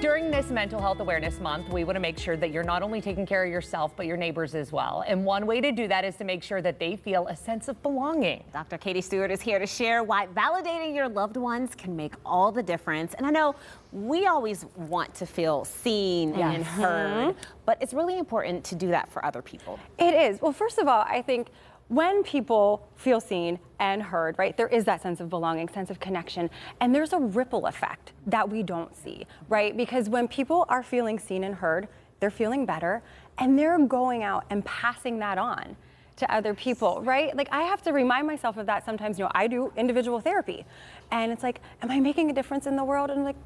During this Mental Health Awareness Month, we want to make sure that you're not only taking care of yourself, but your neighbors as well. And one way to do that is to make sure that they feel a sense of belonging. Dr. Katie Stewart is here to share why validating your loved ones can make all the difference. And I know we always want to feel seen and heard, but it's really important to do that for other people. It is. Well, first of all, I think when people feel seen and heard, right, there is that sense of belonging, sense of connection, and there's a ripple effect that we don't see, right? Because when people are feeling seen and heard, they're feeling better, and they're going out and passing that on to other people, right? Like, I have to remind myself of that sometimes. You know, I do individual therapy, and it's like, am I making a difference in the world? And I'm like,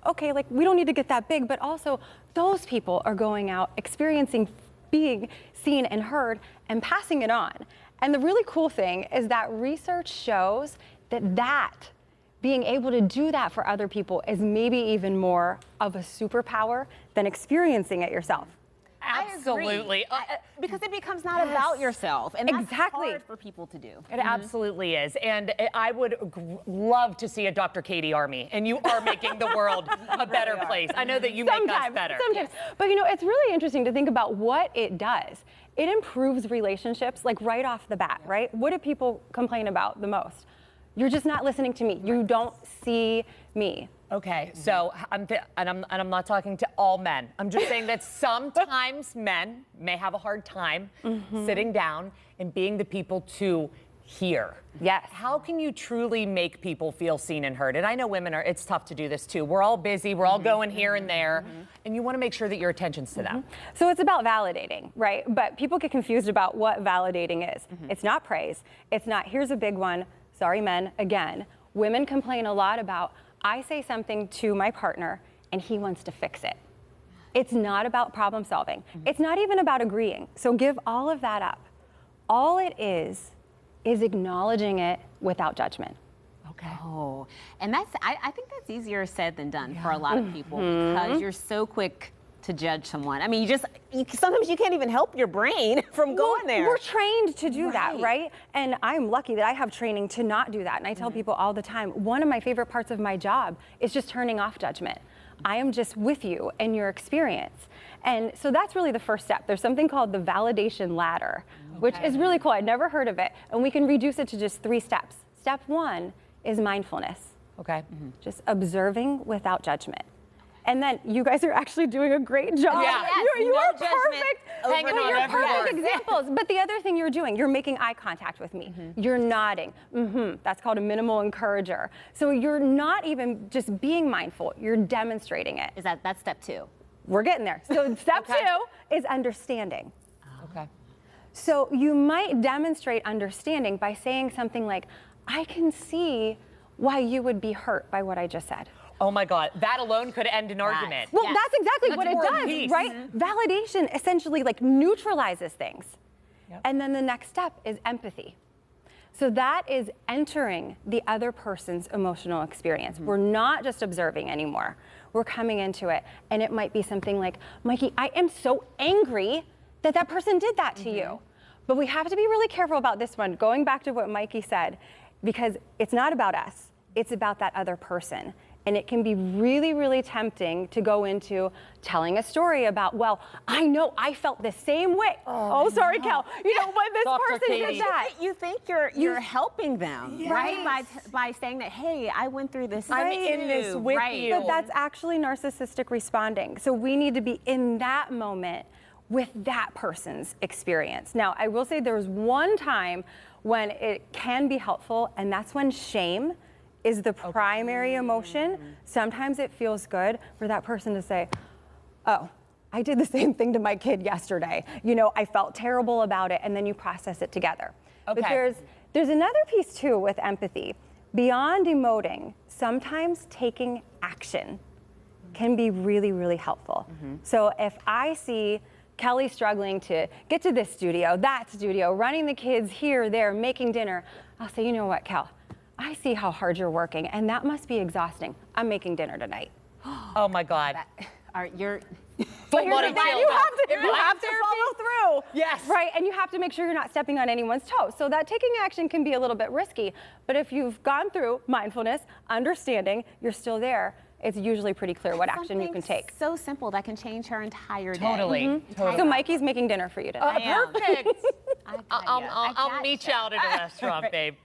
okay, like, we don't need to get that big, but also those people are going out, experiencing being seen and heard, and passing it on. And the really cool thing is that research shows that being able to do that for other people is maybe even more of a superpower than experiencing it yourself. Absolutely. Because it becomes not about yourself. And that's hard for people to do. It absolutely is. And I would love to see a Dr. Katie army, and you are making the world a better place. I know that you make us better. Sometimes. But you know, it's really interesting to think about what it does. It improves relationships, like right off the bat, right? What do people complain about the most? You're just not listening to me. You don't see me. Okay, so I'm not talking to all men. I'm just saying that sometimes men may have a hard time sitting down and being the people to hear. Yes. How can you truly make people feel seen and heard? And I know women it's tough to do this too. We're all busy, we're all going here and there, and you want to make sure that your attention's to them. So it's about validating, right? But people get confused about what validating is. It's not praise. It's not, here's a big one. Sorry, men, again. Women complain a lot about, I say something to my partner and he wants to fix it. It's not about problem solving. It's not even about agreeing. So give all of that up. All it is acknowledging it without judgment. Okay. Oh, and I think that's easier said than done for a lot of people because you're so quick to judge someone. I mean, sometimes you can't even help your brain from going there. We're trained to do that, right? And I'm lucky that I have training to not do that. And I tell people all the time, one of my favorite parts of my job is just turning off judgment. I am just with you and your experience. And so that's really the first step. There's something called the validation ladder, which is really cool. I'd never heard of it. And we can reduce it to just 3 steps. Step 1 is mindfulness. Okay. Just observing without judgment. And then you guys are actually doing a great job. Yeah, you are perfect. Hanging on every perfect word. examples. But the other thing you're doing, you're making eye contact with me. You're nodding. That's called a minimal encourager. So you're not even just being mindful. You're demonstrating it. That's step 2. We're getting there. So step 2 is understanding. Okay. So you might demonstrate understanding by saying something like, I can see why you would be hurt by what I just said. Oh my God, that alone could end an argument. Well, that's exactly what it does, right? Validation essentially like neutralizes things. And then the next step is empathy. So that is entering the other person's emotional experience. We're not just observing anymore. We're coming into it. And it might be something like, Mikey, I am so angry that that person did that to you. But we have to be really careful about this one, going back to what Mikey said, because it's not about us. It's about that other person. And it can be really, really tempting to go into telling a story about, well, I know I felt the same way. Oh sorry, Cal. You know, when this person did that. You think you're helping them, right? By saying that, hey, I went through this. I'm in this with you. But that's actually narcissistic responding. So we need to be in that moment with that person's experience. Now, I will say there's one time when it can be helpful, and that's when shame is the primary emotion. Sometimes it feels good for that person to say, oh, I did the same thing to my kid yesterday. You know, I felt terrible about it, and then you process it together. But there's another piece too with empathy. Beyond emoting, sometimes taking action can be really, really helpful. So if I see Kelly struggling to get to this studio, that studio, running the kids here, there, making dinner, I'll say, you know what, Kel? I see how hard you're working, and that must be exhausting. I'm making dinner tonight. Oh my God. You're But here's the thing, you have to follow through. Yes. Right, and you have to make sure you're not stepping on anyone's toes. So that taking action can be a little bit risky, but if you've gone through mindfulness, understanding, you're still there, it's usually pretty clear what action you can take. So simple that can change her entire day. Totally. So Mikey's making dinner for you today. Perfect. I I'll meet you out at a restaurant, babe.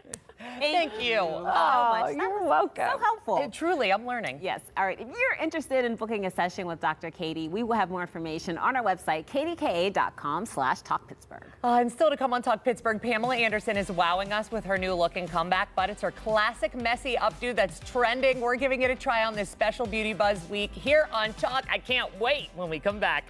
Thank you. So much. You're welcome. So helpful. Truly, I'm learning. Yes. All right. If you're interested in booking a session with Dr. Katie, we will have more information on our website, kdka.com/talkpittsburgh. And still to come on Talk Pittsburgh, Pamela Anderson is wowing us with her new look and comeback, but it's her classic messy updo that's trending. We're giving it a try on this special Beauty Buzz week here on Talk. I can't wait when we come back.